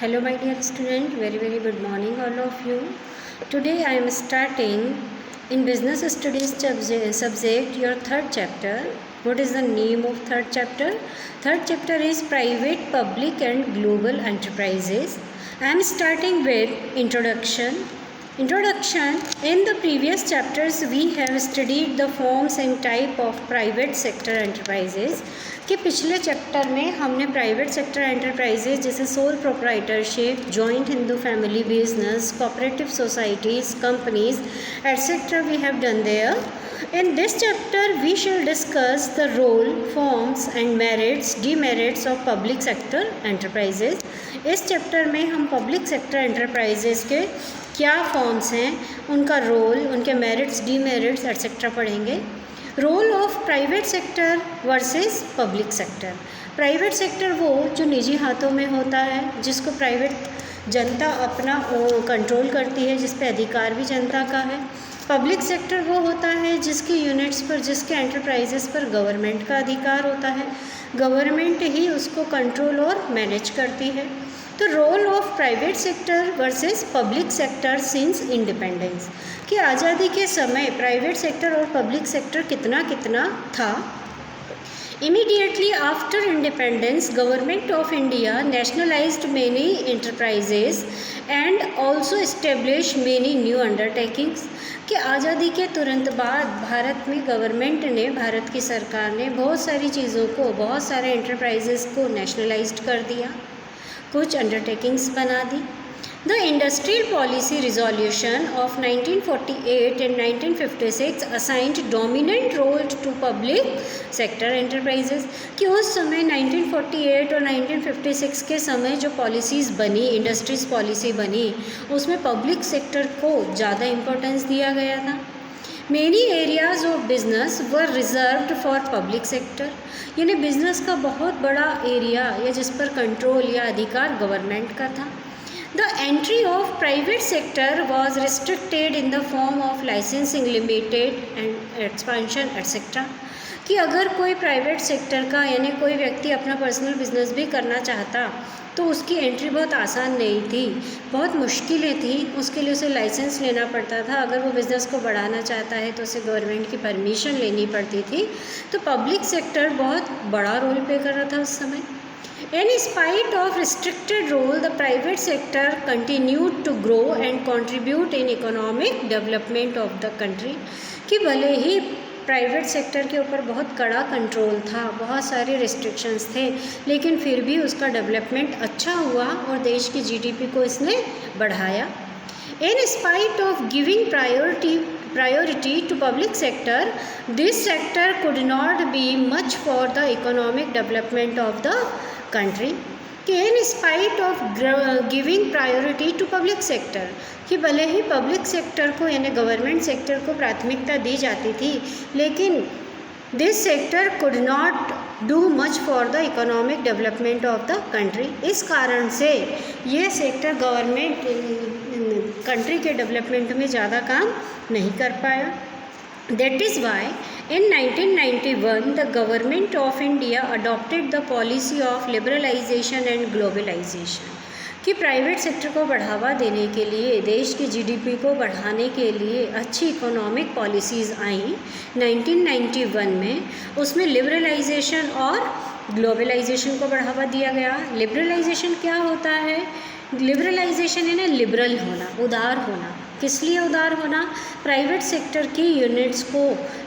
Hello my dear student, very good morning all of you. Today I am starting in business studies subject your third chapter. What is the name of third chapter? Third chapter is private, public and global enterprises. I am starting with introduction. In the previous chapters we have studied the forms and type of private sector enterprises. कि पिछले chapter में हमने private sector enterprises जैसे sole proprietorship, joint Hindu family business, cooperative societies, companies etcetera we have done there. In this chapter we shall discuss the role, forms and merits, demerits of public sector enterprises. इस chapter में हम public sector enterprises के क्या forms हैं, उनका role, उनके merits, demerits etcetera पढ़ेंगे. Role of private sector versus public sector. Private sector वो जो निजी हाथों में होता है, जिसको प्राइवेट जनता अपना कंट्रोल करती है, जिस पे अधिकार भी जनता का है. पब्लिक सेक्टर वो होता है जिसके यूनिट्स पर, जिसके एंटरप्राइजेस पर गवर्नमेंट का अधिकार होता है, गवर्नमेंट ही उसको कंट्रोल और मैनेज करती है. तो role of private sector versus public sector since independence, कि आज़ादी के समय प्राइवेट सेक्टर और पब्लिक सेक्टर कितना कितना था. Immediately after independence government of India nationalised many enterprises and also establish many new undertakings, कि आज़ादी के तुरंत बाद भारत में गवर्नमेंट ने, भारत की सरकार ने बहुत सारी चीज़ों को, बहुत सारे एंटरप्राइजेज़ को नेशनलाइज्ड कर दिया, कुछ अंडरटेकिंग्स बना दी. The industrial policy resolution of 1948 and 1956 assigned dominant role to public sector enterprises, कि उस समय 1948 और 1956 के समय जो पॉलिसीज़ बनी, इंडस्ट्रीज़ पॉलिसी बनी, उसमें पब्लिक सेक्टर को ज़्यादा इम्पोर्टेंस दिया गया था. Many areas of business were reserved for public sector, यानी बिजनेस का बहुत बड़ा एरिया या जिस पर कंट्रोल या अधिकार गवर्नमेंट का था. The entry of private sector was restricted in the form of licensing limited and expansion etcetera, कि अगर कोई प्राइवेट सेक्टर का, यानी कोई व्यक्ति अपना पर्सनल बिजनेस भी करना चाहता तो उसकी एंट्री बहुत आसान नहीं थी, बहुत मुश्किलें थी. उसके लिए उसे लाइसेंस लेना पड़ता था. अगर वो बिज़नेस को बढ़ाना चाहता है तो उसे गवर्नमेंट की परमिशन लेनी पड़ती थी. तो पब्लिक सेक्टर बहुत बड़ा रोल प्ले कर रहा था उस समय. In spite of restricted role, the private sector continued to grow and contribute in economic development of the country, कि भले ही प्राइवेट सेक्टर के ऊपर बहुत कड़ा कंट्रोल था, बहुत सारे रिस्ट्रिक्शंस थे, लेकिन फिर भी उसका डेवलपमेंट अच्छा हुआ और देश की जीडीपी को इसने बढ़ाया. In spite of giving priority to public sector, this sector could not be much for the economic development of the country. कि in spite of giving priority to public sector, कि भले ही पब्लिक सेक्टर को, यानी government sector को प्राथमिकता दी जाती थी, लेकिन this sector could not do much for the economic development of the country. इस कारण से ये सेक्टर गवर्नमेंट कंट्री के डेवलपमेंट में ज़्यादा काम नहीं कर पाया. That is why in 1991 the government of India adopted the policy of liberalization and globalization, कि प्राइवेट सेक्टर को बढ़ावा देने के लिए, देश की जीडीपी को बढ़ाने के लिए अच्छी इकोनॉमिक पॉलिसीज़ आई 1991 में. उसमें लिबरलाइजेशन और ग्लोबलाइजेशन को बढ़ावा दिया गया. लिबरलाइजेशन क्या होता है? लिबरलाइजेशन यानी लिबरल होना, उदार होना. किस लिए उदार होना? प्राइवेट सेक्टर की यूनिट्स को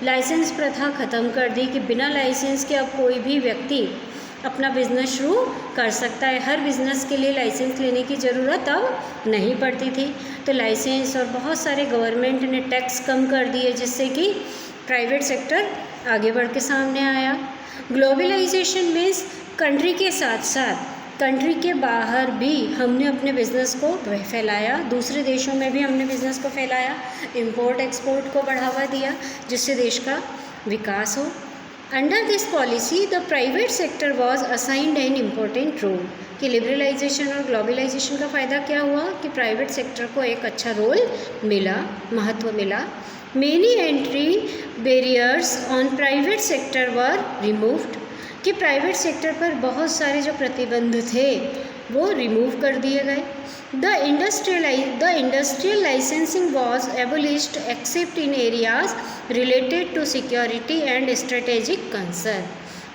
लाइसेंस प्रथा ख़त्म कर दी, कि बिना लाइसेंस के अब कोई भी व्यक्ति अपना बिज़नेस शुरू कर सकता है. हर बिज़नेस के लिए लाइसेंस लेने की ज़रूरत अब नहीं पड़ती थी. तो लाइसेंस और बहुत सारे गवर्नमेंट ने टैक्स कम कर दिए, जिससे कि प्राइवेट सेक्टर आगे बढ़ के सामने आया. ग्लोबलाइजेशन मीन्स कंट्री के साथ साथ कंट्री के बाहर भी हमने अपने बिज़नेस को फैलाया, दूसरे देशों में भी हमने बिज़नेस को फैलाया, इंपोर्ट एक्सपोर्ट को बढ़ावा दिया, जिससे देश का विकास हो. Under this policy the private sector was assigned an important role, कि लिबरलाइजेशन और ग्लोबलाइजेशन का फ़ायदा क्या हुआ कि प्राइवेट सेक्टर को एक अच्छा रोल मिला, महत्व मिला. Many entry barriers on private sector were removed, कि प्राइवेट सेक्टर पर बहुत सारे जो प्रतिबंध थे वो रिमूव कर दिए गए। The industrial licensing was abolished except in areas related to security and strategic concern,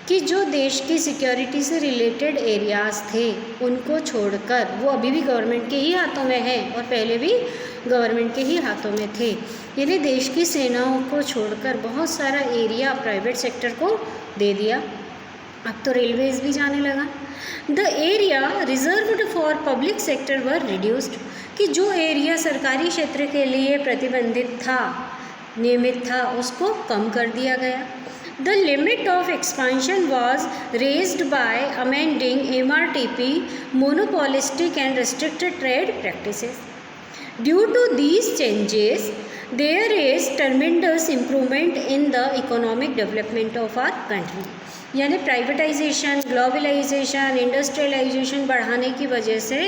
कि जो देश की सिक्योरिटी से रिलेटेड एरियाज़ थे उनको छोड़कर, वो अभी भी गवर्नमेंट के ही हाथों में है और पहले भी गवर्नमेंट के ही हाथों में थे, यानी देश की सेनाओं को छोड़कर बहुत सारा एरिया प्राइवेट सेक्टर को दे दिया। अब तो रेलवेज़ भी जाने लगा। The area reserved for public sector were reduced, कि जो एरिया सरकारी क्षेत्र के लिए प्रतिबंधित था, नियमित था, उसको कम कर दिया गया। The limit of expansion was raised by amending MRTP monopolistic and restricted trade practices. Due to these changes, there is tremendous improvement in the economic development of our country. यानी प्राइवेटाइजेशन, ग्लोबलाइजेशन, इंडस्ट्रियलाइजेशन बढ़ाने की वजह से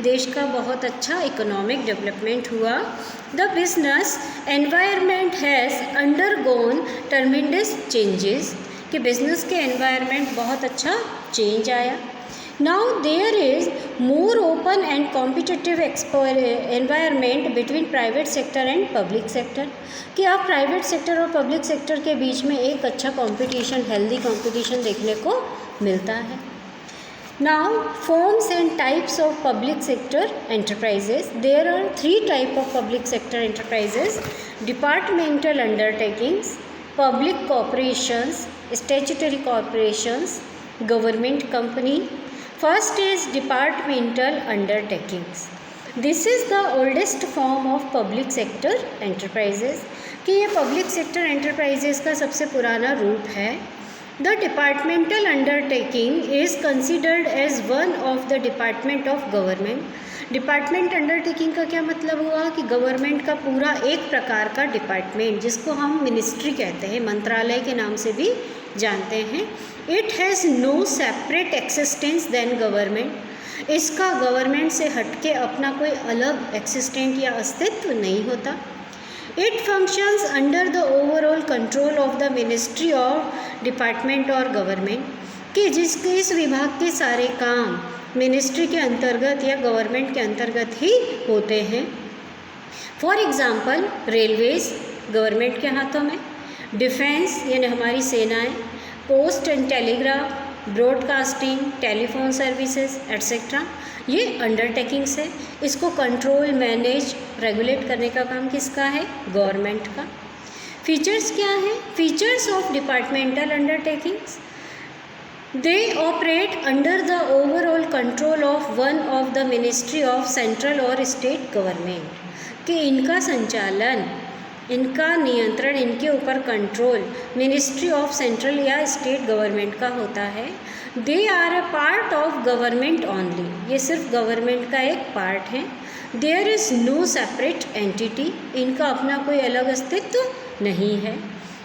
देश का बहुत अच्छा economic development हुआ। The business environment has undergone tremendous changes, कि बिजनेस के एनवायरनमेंट बहुत अच्छा चेंज आया। Now there is more open and competitive environment between private sector and public sector, कि अब प्राइवेट सेक्टर और पब्लिक सेक्टर के बीच में एक अच्छा कंपटीशन, हेल्दी कंपटीशन देखने को मिलता है। Now forms and types of public sector enterprises. There are 3 type of public sector enterprises: departmental undertakings, public corporations, statutory corporations, government company. First is departmental undertakings. This is the oldest form of public sector enterprises, कि ये public sector enterprises का सबसे पुराना रूप है। The departmental undertaking is considered as one of the department of government. Department undertaking का क्या मतलब हुआ कि गवर्नमेंट का पूरा एक प्रकार का डिपार्टमेंट, जिसको हम मिनिस्ट्री कहते हैं, मंत्रालय के नाम से भी जानते हैं। It has no separate existence than government, इसका गवर्नमेंट से हटके अपना कोई अलग एक्सिस्टेंट या अस्तित्व नहीं होता। It functions under the overall control of the ministry of department और गवर्नमेंट, कि जिसके इस विभाग के सारे काम मिनिस्ट्री के अंतर्गत या गवर्नमेंट के अंतर्गत ही होते हैं। फॉर एग्ज़ाम्पल रेलवेज़ गवर्नमेंट के हाथों में, डिफेंस यानी हमारी सेनाएं, post and telegraph, broadcasting, telephone services etcetera, ये अंडरटेकिंग्स है। इसको कंट्रोल, मैनेज, रेगुलेट करने का काम किसका है? गवर्नमेंट का। फीचर्स क्या हैं? Features of departmental undertakings: they operate under the overall control of one of the ministry of central और स्टेट गवर्नमेंट, कि इनका संचालन, इनका नियंत्रण, इनके ऊपर कंट्रोल मिनिस्ट्री ऑफ सेंट्रल या स्टेट गवर्नमेंट का होता है। They are a part of government only, ये सिर्फ गवर्नमेंट का एक पार्ट है। There is no separate entity, इनका अपना कोई अलग अस्तित्व नहीं है।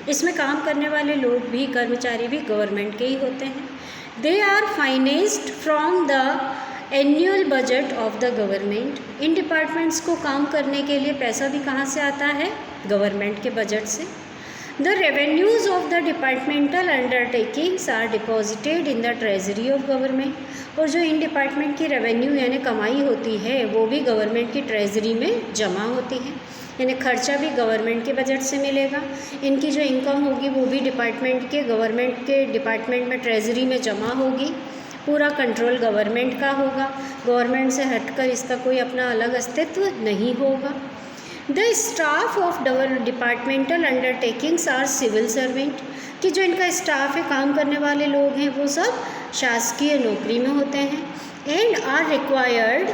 इसमें काम करने वाले लोग भी, कर्मचारी भी गवर्नमेंट के ही होते हैं। They are financed from the annual budget of the government, इन डिपार्टमेंट्स को काम करने के लिए पैसा भी कहाँ से आता है? गवर्नमेंट के बजट से। The revenues of the departmental undertakings are deposited in the treasury of government, और जो इन डिपार्टमेंट की रेवेन्यू यानी कमाई होती है वो भी गवर्नमेंट की ट्रेजरी में जमा होती है, यानी खर्चा भी गवर्नमेंट के बजट से मिलेगा। इनकी जो इनकम होगी वो भी डिपार्टमेंट के, गवर्नमेंट के डिपार्टमेंट में ट्रेजरी में जमा होगी। पूरा कंट्रोल गवर्नमेंट का होगा, गवर्नमेंट से हटकर इसका कोई अपना अलग अस्तित्व नहीं होगा। The staff of departmental undertakings are civil servant, कि जो इनका स्टाफ है, काम करने वाले लोग हैं, वो सब शासकीय नौकरी में होते हैं। And are required,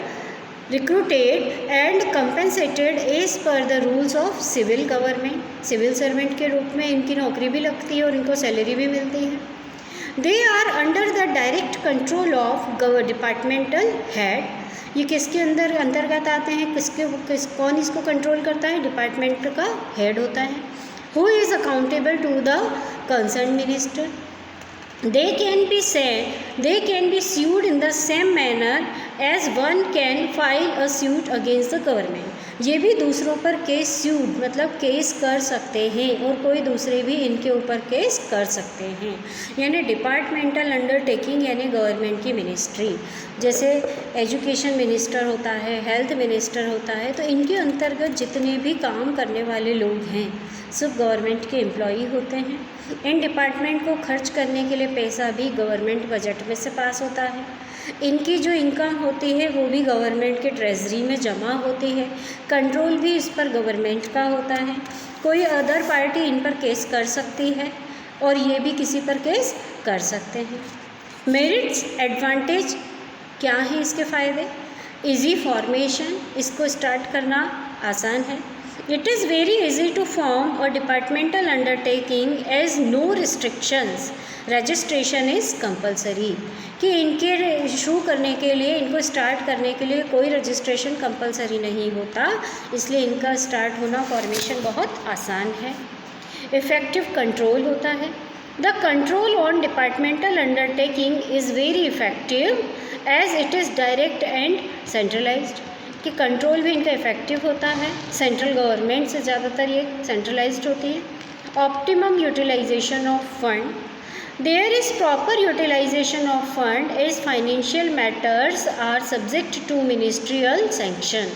recruited and compensated as per the rules of civil government, civil servant के रूप में इनकी नौकरी भी लगती है और इनको सैलरी भी मिलती है। They are under the direct control of departmental head, ये किसके अंतर्गत आते हैं? कौन इसको कंट्रोल करता है? डिपार्टमेंट का हेड होता है। Who is accountable to the concern minister, they can be sued in the same manner as one can file a suit against the government. ये भी दूसरों पर केस सूट मतलब केस कर सकते हैं और कोई दूसरे भी इनके ऊपर केस कर सकते हैं। यानी डिपार्टमेंटल अंडरटेकिंग यानी गवर्नमेंट की मिनिस्ट्री, जैसे एजुकेशन मिनिस्टर होता है, हेल्थ मिनिस्टर होता है, तो इनके अंतर्गत जितने भी काम करने वाले लोग हैं सब गवर्नमेंट के एम्प्लॉई होते हैं। इन डिपार्टमेंट को खर्च करने के लिए पैसा भी गवर्नमेंट बजट में से पास होता है। इनकी जो इनकम होती है वो भी गवर्नमेंट के ट्रेजरी में जमा होती है। कंट्रोल भी इस पर गवर्नमेंट का होता है। कोई अदर पार्टी इन पर केस कर सकती है और ये भी किसी पर केस कर सकते हैं। मेरिट्स एडवांटेज क्या है इसके फ़ायदे? इजी फॉर्मेशन, इसको स्टार्ट करना आसान है। It is very easy to form a departmental undertaking as no restrictions, registration is compulsory, कि इनके शुरू करने के लिए, इनको स्टार्ट करने के लिए कोई रजिस्ट्रेशन कंपलसरी नहीं होता, इसलिए इनका स्टार्ट होना फॉर्मेशन बहुत आसान है। इफ़ेक्टिव कंट्रोल होता है। The control on departmental undertaking is very effective as it is direct and centralised, कि कंट्रोल भी इनका इफ़ेक्टिव होता है। सेंट्रल गवर्नमेंट से ज़्यादातर ये सेंट्रलाइज्ड होती है। Optimum utilisation of fund, there is proper utilization of fund as financial matters are subject to ministerial sanction.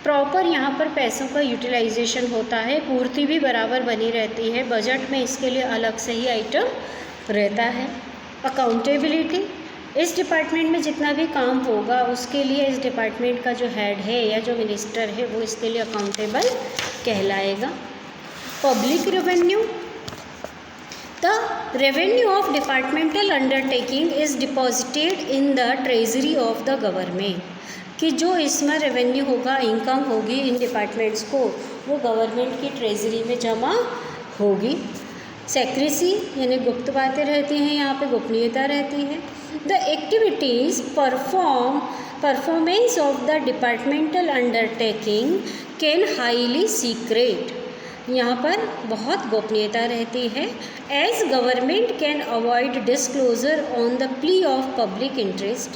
Proper यहाँ पर पैसों का यूटिलाइजेशन होता है, पूर्ति भी बराबर बनी रहती है, बजट में इसके लिए अलग से ही आइटम रहता है। अकाउंटेबिलिटी, इस डिपार्टमेंट में जितना भी काम होगा उसके लिए इस डिपार्टमेंट का जो हेड है या जो मिनिस्टर है वो इसके लिए अकाउंटेबल कहलाएगा। Public revenue, the revenue of departmental undertaking is deposited in the treasury of the government, कि जो इसमें रेवेन्यू होगा, इनकम होगी इन डिपार्टमेंट्स को, वो गवर्नमेंट की ट्रेजरी में जमा होगी। सेक्रेसी यानी गुप्त बातें रहती हैं, यहाँ पे गोपनीयता रहती है। The activities performance of the departmental undertaking can highly secret, यहाँ पर बहुत गोपनीयता रहती है। As government can avoid disclosure on the plea of public interest,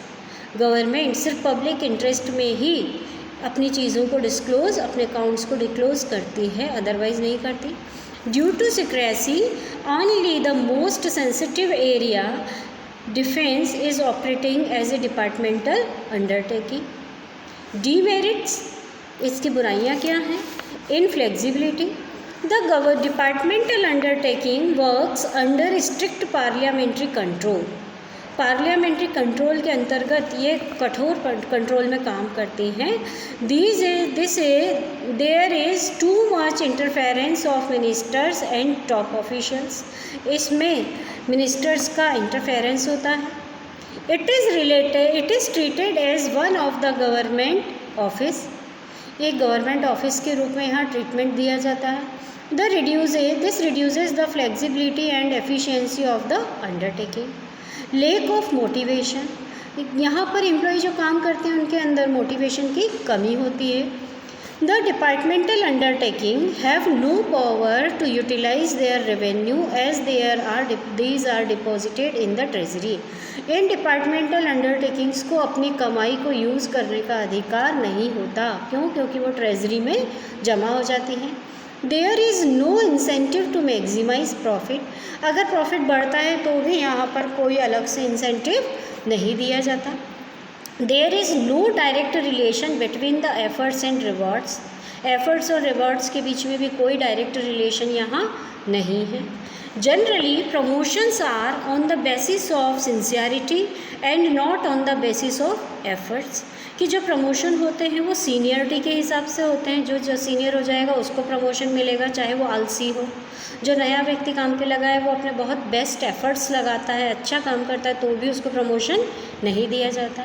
government सिर्फ पब्लिक इंटरेस्ट में ही अपनी चीज़ों को डिस्क्लोज, अपने अकाउंट्स को डिस्क्लोज करती है, अदरवाइज नहीं करती। Due to secrecy only the most sensitive area defence is operating as a departmental undertaking. Demerits, इसकी बुराइयाँ क्या हैं? Inflexibility, the departmental undertaking works under strict parliamentary control, parliamentary control के अंतर्गत ये कठोर कंट्रोल में काम करती हैं। There is too much interference of ministers and top officials, इसमें मिनिस्टर्स का इंटरफेरेंस होता है। It is treated as one of the government office, एक गवर्नमेंट ऑफिस के रूप में यहाँ ट्रीटमेंट दिया जाता है। This reduces the flexibility and efficiency of the undertaking. Lake of motivation, यहाँ पर एम्प्लॉय जो काम करते हैं उनके अंदर मोटिवेशन की कमी होती है। The departmental undertaking have no power to utilise their revenue as these are deposited in the treasury, इन डिपार्टमेंटल अंडरटेकिंग्स को अपनी कमाई को यूज़ करने का अधिकार नहीं होता। क्यों? क्योंकि वो ट्रेजरी में जमा हो जाती हैं। There is no incentive to maximise profit, अगर प्रॉफिट बढ़ता है तो भी यहाँ पर कोई अलग से इंसेंटिव नहीं दिया जाता। There is no direct relation between the efforts and rewards, efforts और रिवॉर्ड्स के बीच में भी कोई डायरेक्ट रिलेशन यहाँ नहीं है। Generally promotions are on the basis of sincerity and not on the basis of efforts, कि जो प्रमोशन होते हैं वो सीनियरिटी के हिसाब से होते हैं, जो सीनियर हो जाएगा उसको प्रमोशन मिलेगा, चाहे वो आलसी हो। जो नया व्यक्ति काम पे लगा है वो अपने बहुत बेस्ट एफर्ट्स लगाता है, अच्छा काम करता है, तो भी उसको प्रमोशन नहीं दिया जाता।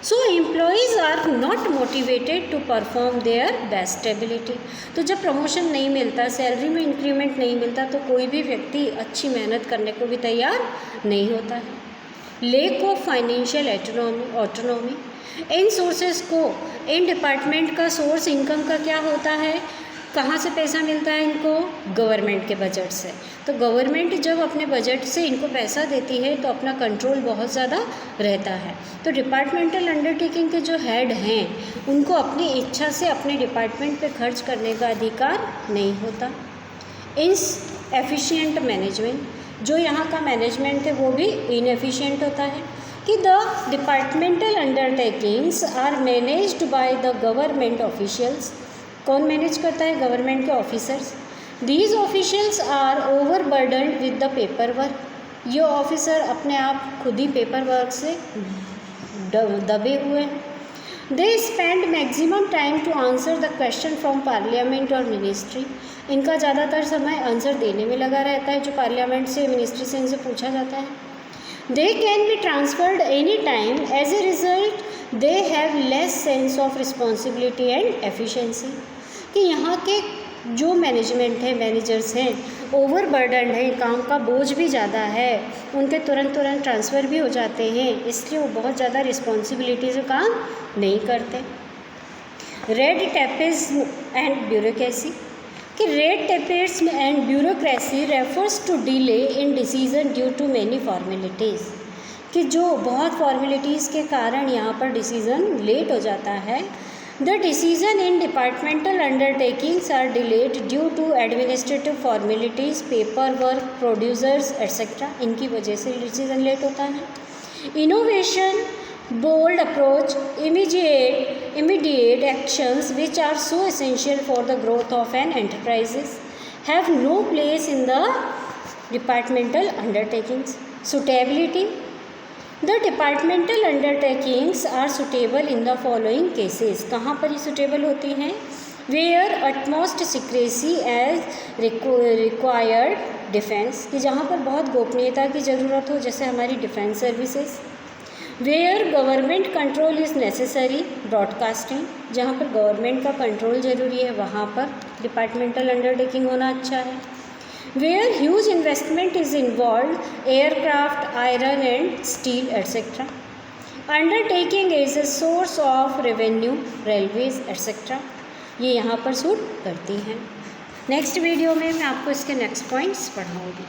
So employees are not motivated to perform their best ability, तो जब प्रमोशन नहीं मिलता, सैलरी में इंक्रीमेंट नहीं मिलता, तो कोई भी व्यक्ति अच्छी मेहनत करने को भी तैयार नहीं होता है। Lake of financial autonomy, in sources को, इन डिपार्टमेंट का सोर्स इनकम का क्या होता है? कहाँ से पैसा मिलता है इनको? गवर्नमेंट के बजट से। तो गवर्नमेंट जब अपने बजट से इनको पैसा देती है तो अपना कंट्रोल बहुत ज़्यादा रहता है। तो डिपार्टमेंटल अंडरटेकिंग के जो हेड हैं उनको अपनी इच्छा से अपने डिपार्टमेंट पे खर्च करने का अधिकार नहीं होता। इनएफिशिएंट मैनेजमेंट, जो यहाँ का मैनेजमेंट है वो भी इनएफिशिएंट होता है कि the departmental undertakings are managed by the government officials. कौन मैनेज करता है? गवर्नमेंट के officers. These officials are overburdened with the paper work. ये ऑफिसर अपने आप खुद ही पेपर वर्क से दबे हुए हैं। They spend maximum time to answer the question from parliament और मिनिस्ट्री। इनका ज़्यादातर समय आंसर देने में लगा रहता है जो पार्लियामेंट से, मिनिस्ट्री से इनसे पूछा जाता है। They can be transferred any time. As a result, they have less sense of responsibility and efficiency. कि यहाँ के जो मैनेजमेंट है, मैनेजर्स हैं, ओवरबर्डन है, काम का बोझ भी ज़्यादा है, उनके तुरंत ट्रांसफ़र भी हो जाते हैं, इसलिए वो बहुत ज़्यादा रिस्पॉन्सिबिलिटी से काम नहीं करते। रेड टेपिज्म एंड ब्यूरोक्रेसी, कि red tapism and bureaucracy refers to delay in decision due to many formalities, कि जो बहुत फॉर्मेलिटीज़ के कारण यहाँ पर डिसीज़न लेट हो जाता है। The decision in departmental undertakings are delayed due to administrative formalities, paper work, producers etcetera, इनकी वजह से डिसीज़न लेट होता है। Innovation, bold approach, immediate actions which are so essential for the growth of an enterprises have no place in the departmental undertakings. Suitability, the departmental undertakings are suitable in the following cases. कहाँ पर ये suitable होती हैं? Where utmost secrecy as required defense, कि जहाँ पर बहुत गोपनीयता की ज़रूरत हो, जैसे हमारी defence services. Where government control is necessary, broadcasting, जहाँ पर गवर्नमेंट का कंट्रोल ज़रूरी है वहाँ पर डिपार्टमेंटल अंडरटेकिंग होना अच्छा है। Where huge investment is involve, aircraft, iron and steel etcetera. Undertaking is a source of revenue, railways etcetera, ये यहाँ पर सूट करती हैं। नेक्स्ट वीडियो में मैं आपको इसके नेक्स्ट पॉइंट्स पढ़ाऊँगी।